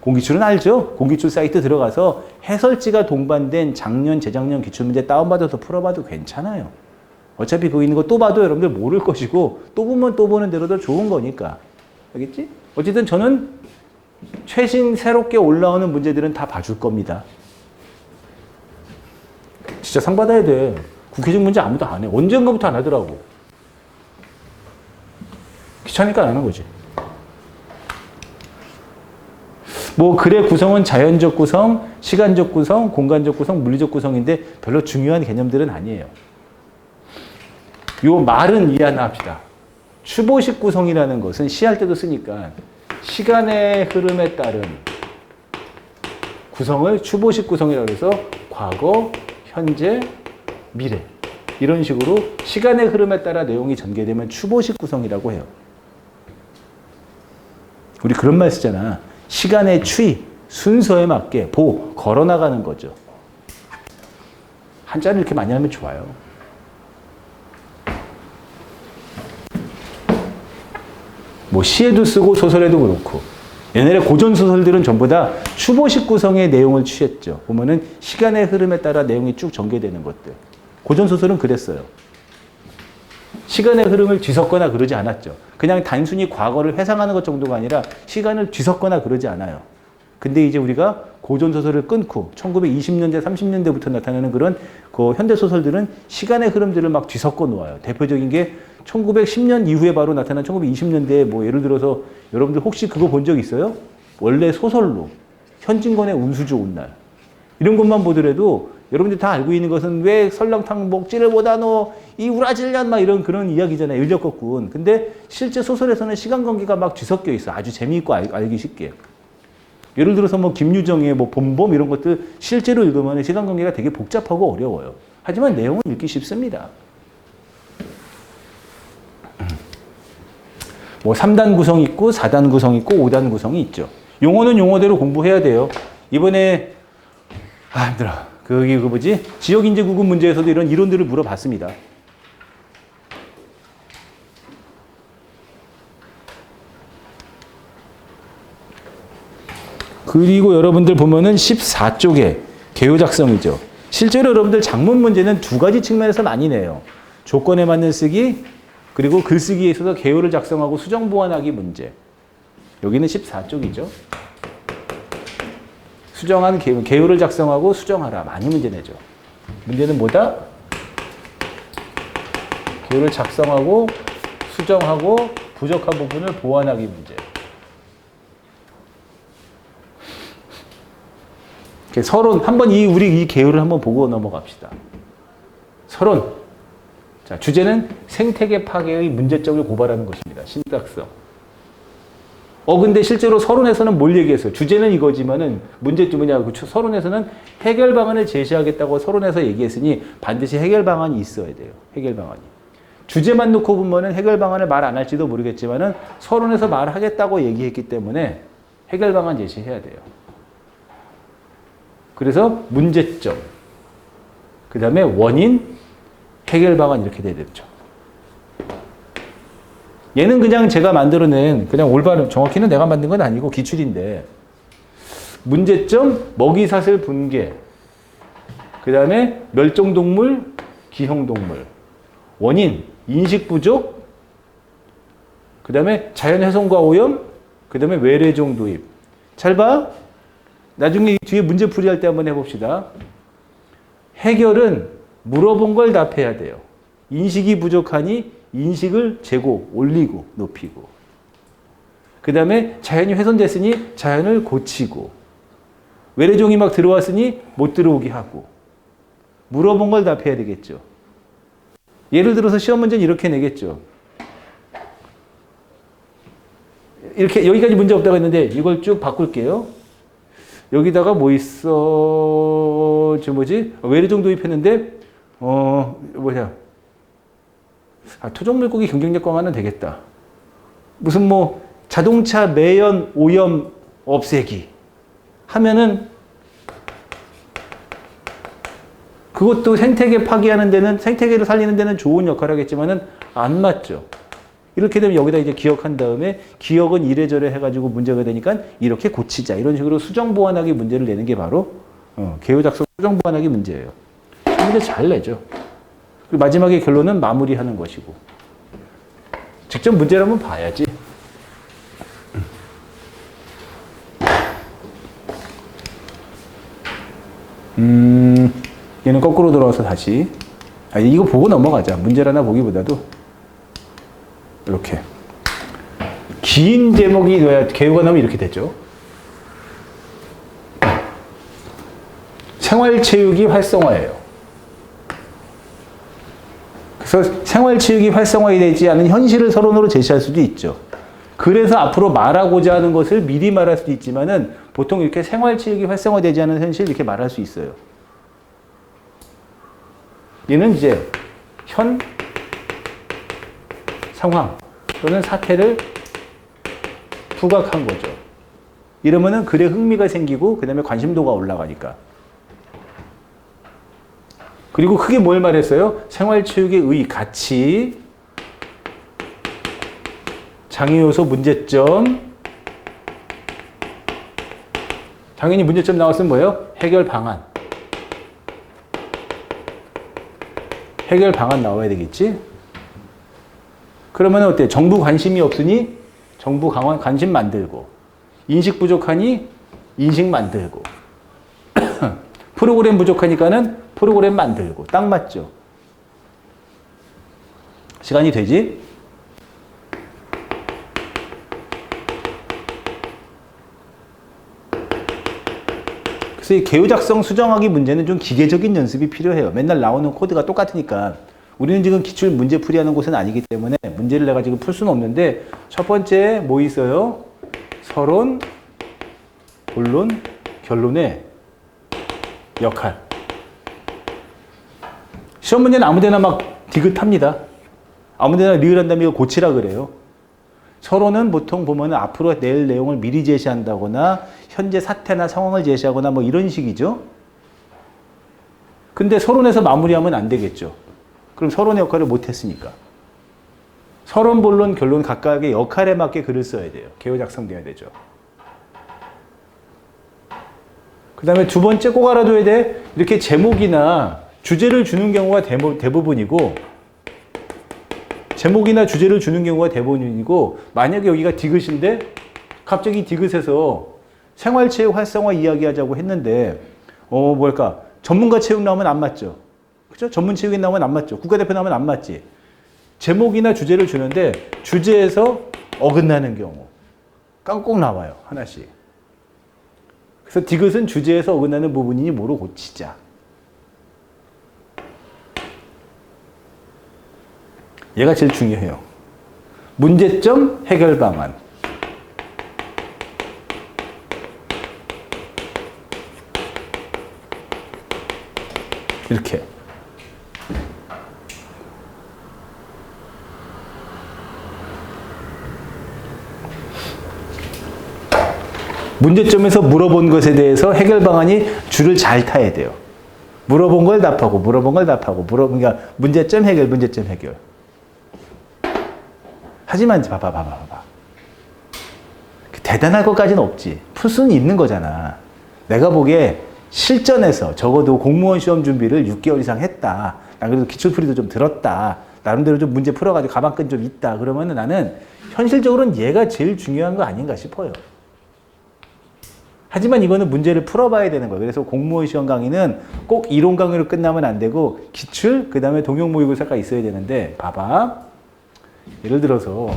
공기출은 알죠? 공기출 사이트 들어가서 해설지가 동반된 작년, 재작년 기출문제 다운받아서 풀어봐도 괜찮아요. 어차피 거기 있는 거 또 봐도 여러분들 모를 것이고 또 보면 또 보는 대로 더 좋은 거니까. 알겠지? 어쨌든 저는 최신 새롭게 올라오는 문제들은 다 봐줄 겁니다. 진짜 상 받아야 돼. 국회적 문제 아무도 안 해. 언젠가부터 안 하더라고. 귀찮으니까 안 하는 거지. 뭐 글의 구성은 자연적 구성, 시간적 구성, 공간적 구성, 물리적 구성인데 별로 중요한 개념들은 아니에요. 요 말은 이해 하나 합시다. 추보식 구성이라는 것은 시할 때도 쓰니까 시간의 흐름에 따른 구성을 추보식 구성이라고 해서 과거, 현재, 미래 이런 식으로 시간의 흐름에 따라 내용이 전개되면 추보식 구성이라고 해요. 우리 그런 말 쓰잖아. 시간의 추이, 순서에 맞게 걸어나가는 거죠. 한자를 이렇게 많이 하면 좋아요. 뭐 시에도 쓰고 소설에도 그렇고 옛날에 고전 소설들은 전부 다 추보식 구성의 내용을 취했죠. 보면은 시간의 흐름에 따라 내용이 쭉 전개되는 것들. 고전 소설은 그랬어요. 시간의 흐름을 뒤섞거나 그러지 않았죠. 그냥 단순히 과거를 회상하는 것 정도가 아니라 시간을 뒤섞거나 그러지 않아요. 근데 이제 우리가 고전 소설을 끊고 1920년대, 30년대부터 나타나는 그런 그 현대 소설들은 시간의 흐름들을 막 뒤섞어 놓아요. 대표적인 게 1910년 이후에 바로 나타난 1920년대에 뭐 예를 들어서 여러분들 혹시 그거 본 적 있어요? 원래 소설로 현진건의 운수 좋은 날 이런 것만 보더라도 여러분들이 다 알고 있는 것은 왜 설렁탕 먹지를 못하노 이 우라질년 막 이런 그런 이야기잖아요. 인력거꾼. 근데 실제 소설에서는 시간 관계가 막 뒤섞여 있어. 아주 재미있고 알기 쉽게. 예를 들어서 뭐 김유정의 뭐 봄봄 이런 것들 실제로 읽으면 시간 관계가 되게 복잡하고 어려워요. 하지만 내용은 읽기 쉽습니다. 뭐 3단 구성 있고 4단 구성 있고 5단 구성이 있죠. 용어는 용어대로 공부해야 돼요. 이번에 힘들어. 그게 그 뭐지? 지역인재 구분 문제에서도 이런 이론들을 물어봤습니다. 그리고 여러분들 보면은 14쪽에 개요 작성이죠. 실제로 여러분들 작문 문제는 2가지 측면에서 많이 내요. 조건에 맞는 쓰기, 그리고 글쓰기에 있어서 개요를 작성하고 수정 보완하기 문제. 여기는 14쪽이죠. 수정한 개요를 작성하고 수정하라. 많이 문제 내죠. 문제는 뭐다? 개요를 작성하고 수정하고 부족한 부분을 보완하기 문제. 서론 한번 우리 이 개요를 한번 보고 넘어갑시다. 서론. 자, 주제는 생태계 파괴의 문제점을 고발하는 것입니다. 신탁성. 근데 실제로 서론에서는 뭘 얘기했어요? 주제는 이거지만은 문제점은 뭐냐? 서론에서는 해결 방안을 제시하겠다고 서론에서 얘기했으니 반드시 해결 방안이 있어야 돼요. 해결 방안이. 주제만 놓고 보면은 해결 방안을 말 안 할지도 모르겠지만은 서론에서 말하겠다고 얘기했기 때문에 해결 방안 제시해야 돼요. 그래서 문제점, 그 다음에 원인, 해결 방안 이렇게 돼야 되죠. 얘는 그냥 제가 만들어낸 그냥 올바른 정확히는 내가 만든 건 아니고 기출인데 문제점, 먹이사슬 붕괴, 그 다음에 멸종동물, 기형동물, 원인, 인식 부족, 그 다음에 자연훼손과 오염, 그 다음에 외래종 도입. 잘 봐. 나중에 뒤에 문제풀이 할 때 한번 해봅시다. 해결은 물어본 걸 답해야 돼요. 인식이 부족하니 인식을 재고, 올리고, 높이고. 그 다음에 자연이 훼손됐으니 자연을 고치고. 외래종이 막 들어왔으니 못 들어오게 하고. 물어본 걸 답해야 되겠죠. 예를 들어서 시험 문제는 이렇게 내겠죠. 이렇게 여기까지 문제 없다고 했는데 이걸 쭉 바꿀게요. 여기다가 뭐 있어? 저 뭐지? 외래종 도입했는데 뭐냐? 토종 물고기 경쟁력 강화는 되겠다. 무슨 뭐 자동차 매연 오염 없애기 하면은 그것도 생태계 파괴하는 데는, 생태계를 살리는 데는 좋은 역할을 하겠지만은 안 맞죠. 이렇게 되면 여기다 이제 기억한 다음에 기억은 이래저래 해가지고 문제가 되니까 이렇게 고치자. 이런 식으로 수정 보완하기 문제를 내는 게 바로 개요 작성 수정 보완하기 문제예요. 문제 잘 내죠. 그리고 마지막에 결론은 마무리하는 것이고. 직접 문제를 한번 봐야지. 얘는 거꾸로 돌아와서 다시. 이거 보고 넘어가자. 문제를 하나 보기보다도. 이렇게. 긴 제목이 개요가 나오면 이렇게 되죠. 생활체육이 활성화예요. 그래서 생활체육이 활성화되지 않은 현실을 서론으로 제시할 수도 있죠. 그래서 앞으로 말하고자 하는 것을 미리 말할 수도 있지만은 보통 이렇게 생활체육이 활성화되지 않은 현실 이렇게 말할 수 있어요. 얘는 이제 현 상황 또는 사태를 부각한 거죠. 이러면은 글에 흥미가 생기고 그 다음에 관심도가 올라가니까. 그리고 크게 뭘 말했어요? 생활체육의 의, 가치, 장애요소, 문제점. 당연히 문제점 나왔으면 뭐예요? 해결 방안. 해결 방안 나와야 되겠지? 그러면 어때? 정부 관심이 없으니 정부 관심 만들고, 인식 부족하니 인식 만들고, 프로그램 부족하니까는 프로그램 만들고. 딱 맞죠? 시간이 되지? 그래서 이 개요 작성 수정하기 문제는 좀 기계적인 연습이 필요해요. 맨날 나오는 코드가 똑같으니까. 우리는 지금 기출 문제 풀이하는 곳은 아니기 때문에 문제를 내가 지금 풀 수는 없는데, 첫 번째 뭐 있어요? 서론, 본론, 결론의 역할. 시험 문제는 아무데나 막 디귿합니다. 아무데나 리을한 다음에 이거 고치라 그래요. 서론은 보통 보면 앞으로 낼 내용을 미리 제시한다거나 현재 사태나 상황을 제시하거나 뭐 이런 식이죠. 근데 서론에서 마무리하면 안 되겠죠. 그럼 서론의 역할을 못했으니까. 서론, 본론, 결론 각각의 역할에 맞게 글을 써야 돼요. 개요 작성돼야 되죠. 그 다음에 두 번째 꼭 알아둬야 돼. 이렇게 제목이나 주제를 주는 경우가 대부분이고, 제목이나 주제를 주는 경우가 대부분이고, 만약에 여기가 디귿인데 갑자기 디귿에서 생활체육 활성화 이야기하자고 했는데 뭘까? 전문가 체육 나오면 안 맞죠? 그죠? 전문 체육인 나오면 안 맞죠? 국가대표 나오면 안 맞지? 제목이나 주제를 주는데 주제에서 어긋나는 경우 꼭 나와요. 하나씩. 그래서 디귿은 주제에서 어긋나는 부분이니 뭐로 고치자. 얘가 제일 중요해요. 문제점, 해결 방안. 이렇게. 문제점에서 물어본 것에 대해서 해결 방안이 줄을 잘 타야 돼요. 물어본 걸 답하고, 그러니까 문제점 해결, 문제점 해결. 하지만 봐봐. 대단할 것까지는 없지. 풀 수는 있는 거잖아. 내가 보기에 실전에서 적어도 공무원 시험 준비를 6개월 이상 했다. 나 그래도 기출풀이도 좀 들었다. 나름대로 좀 문제 풀어가지고 가방끈 좀 있다. 그러면 나는 현실적으로는 얘가 제일 중요한 거 아닌가 싶어요. 하지만 이거는 문제를 풀어봐야 되는 거예요. 그래서 공무원 시험 강의는 꼭 이론 강의로 끝나면 안 되고 기출, 그 다음에 동형 모의고사가 있어야 되는데 봐봐. 예를 들어서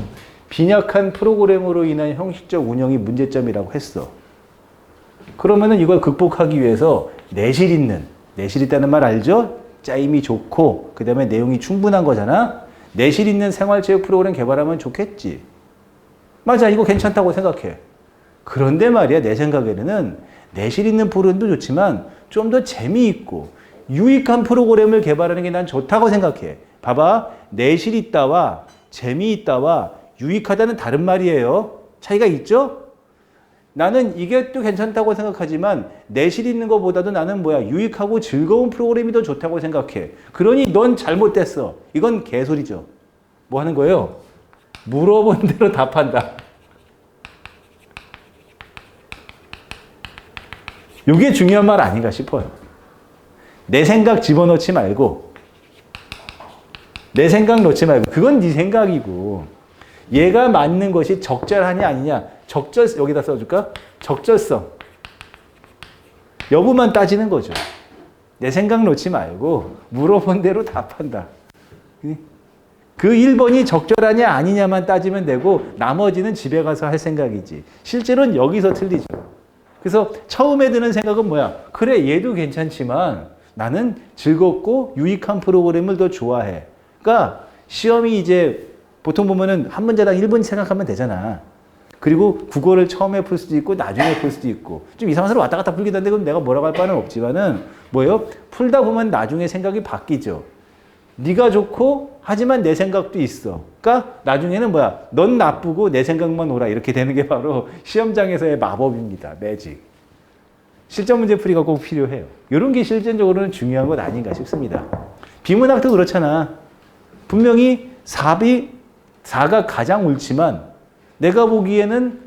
빈약한 프로그램으로 인한 형식적 운영이 문제점이라고 했어. 그러면은 이걸 극복하기 위해서 내실 있다는 말 알죠? 짜임이 좋고 그 다음에 내용이 충분한 거잖아. 내실 있는 생활체육 프로그램 개발하면 좋겠지. 맞아, 이거 괜찮다고 생각해. 그런데 말이야, 내 생각에는 내실 있는 프로그램도 좋지만 좀 더 재미있고 유익한 프로그램을 개발하는 게 난 좋다고 생각해. 봐봐, 내실 있다와 재미있다와 유익하다는 다른 말이에요. 차이가 있죠? 나는 이게 또 괜찮다고 생각하지만 내실 있는 것보다도 나는 유익하고 즐거운 프로그램이 더 좋다고 생각해. 그러니 넌 잘못됐어. 이건 개소리죠. 뭐 하는 거예요? 물어본 대로 답한다. 이게 중요한 말 아닌가 싶어요. 내 생각 집어넣지 말고 내 생각 넣지 말고 그건 네 생각이고 얘가 맞는 것이 적절하냐 아니냐 여기다 써줄까? 적절성 여부만 따지는 거죠. 내 생각 놓지 말고 물어본 대로 답한다. 그 1번이 적절하냐 아니냐만 따지면 되고 나머지는 집에 가서 할 생각이지. 실제로는 여기서 틀리죠. 그래서 처음에 드는 생각은 뭐야? 그래, 얘도 괜찮지만 나는 즐겁고 유익한 프로그램을 더 좋아해. 그러니까 시험이 이제 보통 보면은 한 문제당 1분 생각하면 되잖아. 그리고 국어를 처음에 풀 수도 있고 나중에 풀 수도 있고 좀 이상한 소리 왔다 갔다 풀기도 한데 그럼 내가 뭐라고 할 바는 없지만은 뭐예요? 풀다 보면 나중에 생각이 바뀌죠. 네가 좋고 하지만 내 생각도 있어. 그러니까 나중에는 넌 나쁘고 내 생각만 오라 이렇게 되는 게 바로 시험장에서의 마법입니다. 매직. 실전 문제 풀이가 꼭 필요해요. 이런 게 실전적으로는 중요한 것 아닌가 싶습니다. 비문학도 그렇잖아. 분명히 4가 가장 옳지만 내가 보기에는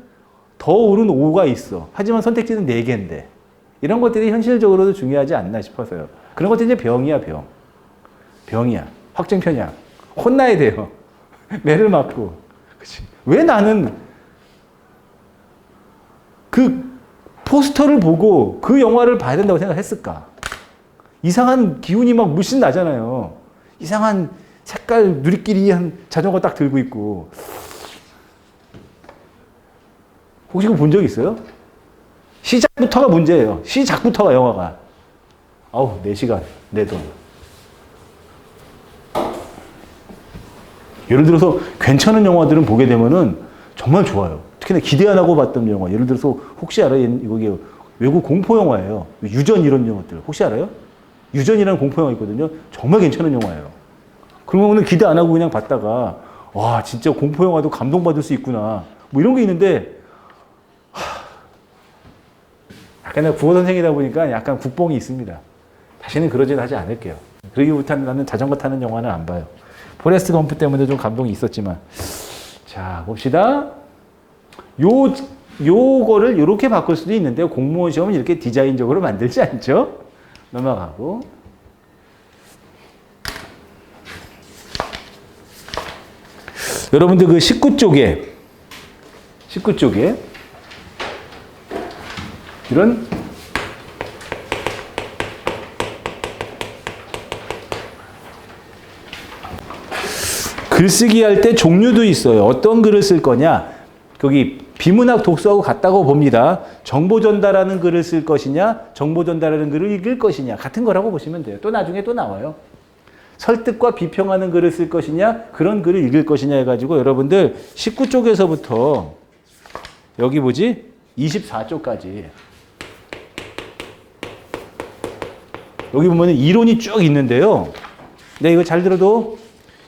더 옳은 5가 있어. 하지만 선택지는 4개인데. 이런 것들이 현실적으로도 중요하지 않나 싶어서요. 그런 것들이 이제 병이야, 병. 병이야. 확정 편향. 혼나야 돼요. 매를 맞고. 그치? 왜 나는 그 포스터를 보고 그 영화를 봐야 된다고 생각했을까? 이상한 기운이 막 물씬 나잖아요. 이상한 색깔 누리끼리 한 자전거 딱 들고 있고. 혹시 그거 본 적 있어요? 시작부터가 문제예요. 시작부터가 영화가. 아우, 4시간, 내 돈. 예를 들어서 괜찮은 영화들은 보게 되면은 정말 좋아요. 특히나 기대 안 하고 봤던 영화. 예를 들어서 혹시 알아요? 이게 외국 공포 영화예요. 유전 이런 영화들. 혹시 알아요? 유전이라는 공포 영화 있거든요. 정말 괜찮은 영화예요. 그러면 오늘 기대 안 하고 그냥 봤다가 와, 진짜 공포 영화도 감동받을 수 있구나. 뭐 이런 게 있는데 약간 내가 국어 선생이다 보니까 약간 국뽕이 있습니다. 다시는 그러진 하지 않을게요. 그러기보다는 나는 자전거 타는 영화는 안 봐요. 포레스트 검프 때문에 좀 감동이 있었지만. 자, 봅시다. 요거를 이렇게 바꿀 수도 있는데요. 공무원 시험은 이렇게 디자인적으로 만들지 않죠? 넘어가고. 여러분들 그 19쪽에 이런 글쓰기 할 때 종류도 있어요. 어떤 글을 쓸 거냐. 거기 비문학 독서하고 같다고 봅니다. 정보 전달하는 글을 쓸 것이냐, 정보 전달하는 글을 읽을 것이냐. 같은 거라고 보시면 돼요. 또 나중에 또 나와요. 설득과 비평하는 글을 쓸 것이냐, 그런 글을 읽을 것이냐 해가지고 여러분들 19쪽에서부터 여기 24쪽까지 여기 보면 이론이 쭉 있는데요. 네, 이거 잘 들어도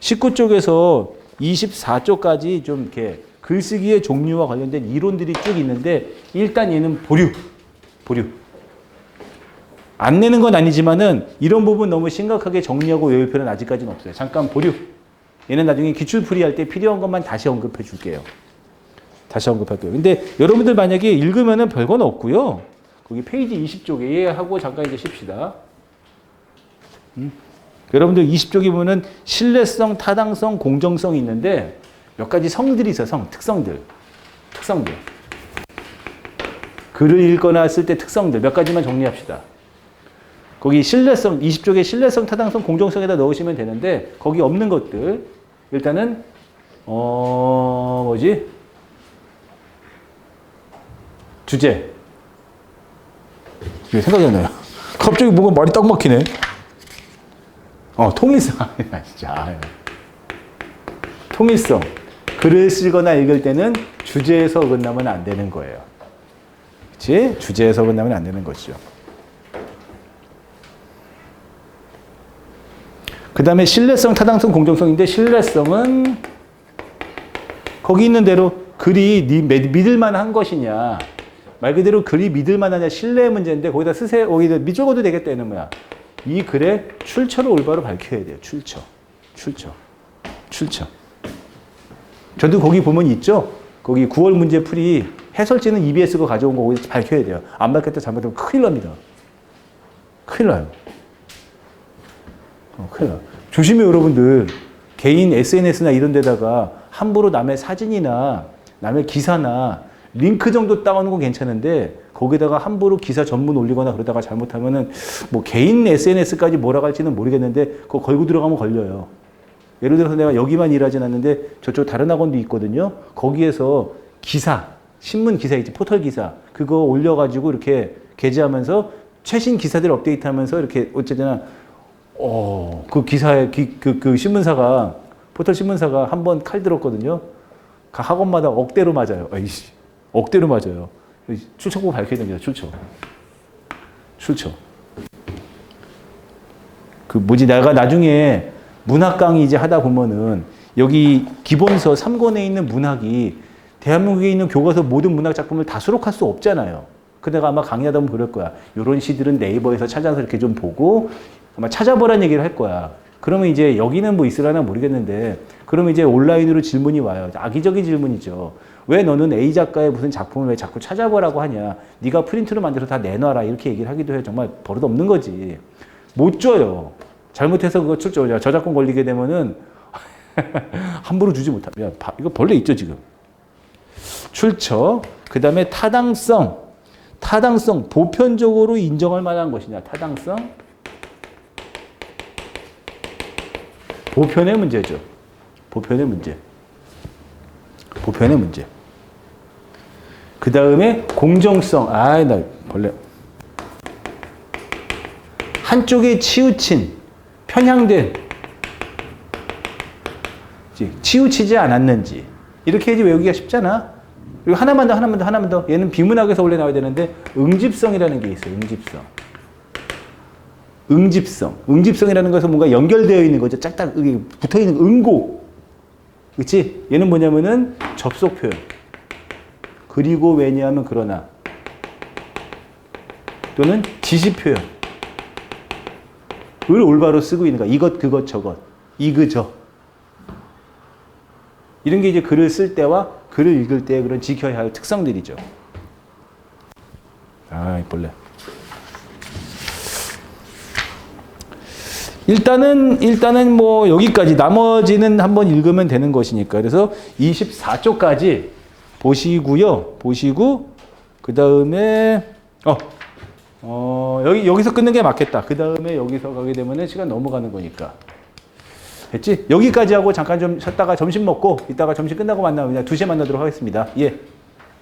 19쪽에서 24쪽까지 좀 이렇게 글쓰기의 종류와 관련된 이론들이 쭉 있는데 일단 얘는 보류. 안 내는 건 아니지만은 이런 부분 너무 심각하게 정리하고 외울 필요는 아직까지는 없어요. 잠깐 보류. 얘는 나중에 기출풀이 할 때 필요한 것만 다시 언급해 줄게요. 다시 언급할게요. 근데 여러분들 만약에 읽으면은 별건 없고요. 거기 페이지 20쪽에 얘하고 잠깐 이제 쉽시다. 여러분들 20쪽에 보면은 신뢰성, 타당성, 공정성이 있는데 몇 가지 성들이 있어요. 특성들. 글을 읽거나 쓸 때 특성들 몇 가지만 정리합시다. 거기 신뢰성, 20쪽에 신뢰성, 타당성, 공정성에다 넣으시면 되는데 거기 없는 것들 일단은 뭐지? 주제. 이게 생각이 안 나요. 갑자기 뭐가 말이 딱 막히네. 통일성. 진짜. 통일성. 글을 쓰거나 읽을 때는 주제에서 어긋나면 안 되는 거예요. 그치? 주제에서 어긋나면 안 되는 것이죠. 그 다음에 신뢰성, 타당성, 공정성인데 신뢰성은 거기 있는 대로 글이 믿을 만한 것이냐 말 그대로 글이 믿을 만하냐 신뢰의 문제인데 거기다 쓰세요. 거기다 밑줄거도 되겠다 얘는 뭐야. 이 글의 출처를 올바로 밝혀야 돼요. 출처. 저도 거기 보면 있죠. 거기 9월 문제 풀이 해설지는 EBS가 가져온 거 거기 밝혀야 돼요. 안 밝혔다 잘못하면 큰일 납니다. 큰일 나요. 큰일 나요. 조심해요 여러분들. 개인 SNS나 이런 데다가 함부로 남의 사진이나 남의 기사나 링크 정도 따오는 건 괜찮은데 거기다가 함부로 기사 전문 올리거나 그러다가 잘못하면은 뭐 개인 SNS까지 몰아갈지는 모르겠는데 그거 걸고 들어가면 걸려요. 예를 들어서 내가 여기만 일하진 않는데 저쪽 다른 학원도 있거든요. 거기에서 기사, 신문 기사 있지, 포털 기사 그거 올려가지고 이렇게 게재하면서 최신 기사들 업데이트하면서 이렇게 어쨌든 그 기사에 그 신문사가 포털 신문사가 한번 칼 들었거든요. 그 학원마다 억대로 맞아요. 아이씨, 억대로 맞아요. 출처고 밝혀야 됩니다. 출처. 그 뭐지 내가 나중에 문학 강의 이제 하다 보면은 여기 기본서 3권에 있는 문학이 대한민국에 있는 교과서 모든 문학 작품을 다 수록할 수 없잖아요. 그 내가 아마 강의하다 보면 그럴 거야. 이런 시들은 네이버에서 찾아서 이렇게 좀 보고 아마 찾아보라는 얘기를 할 거야. 그러면 이제 여기는 뭐 있으려나 모르겠는데 그러면 이제 온라인으로 질문이 와요. 악의적인 질문이죠. 왜 너는 A 작가의 무슨 작품을 왜 자꾸 찾아보라고 하냐. 네가 프린트로 만들어서 다 내놔라. 이렇게 얘기를 하기도 해요. 정말 버릇없는 거지. 못 줘요. 잘못해서 그거 저작권 걸리게 되면은 함부로 주지 못하면 이거 벌레 있죠 지금. 출처. 그 다음에 타당성. 보편적으로 인정할 만한 것이냐. 타당성. 보편의 문제죠. 보편의 문제. 그 다음에 공정성. 나 벌레. 한쪽에 치우친, 편향된, 치우치지 않았는지. 이렇게 해야지 외우기가 쉽잖아. 그리고 하나만 더. 얘는 비문학에서 원래 나와야 되는데 응집성이라는 게 있어요. 응집성이라는 것은 뭔가 연결되어 있는 거죠. 짝짝 붙어 있는 응고. 그렇지? 얘는 뭐냐면은 접속 표현. 그리고 왜냐하면 그러나. 또는 지시 표현. 을 올바로 쓰고 있는 거야. 이것, 그것, 저것. 이그저. 이런 게 이제 글을 쓸 때와 글을 읽을 때 그런 지켜야 할 특성들이죠. 벌레. 일단은 뭐 여기까지 나머지는 한번 읽으면 되는 것이니까. 그래서 24쪽까지 보시고 그 다음에 여기서 끊는 게 맞겠다. 그 다음에 여기서 가게 되면 시간 넘어가는 거니까. 됐지? 여기까지 하고 잠깐 좀 쉬었다가 점심 먹고 이따가 점심 끝나고 만나면 그냥 2시에 만나도록 하겠습니다. 예.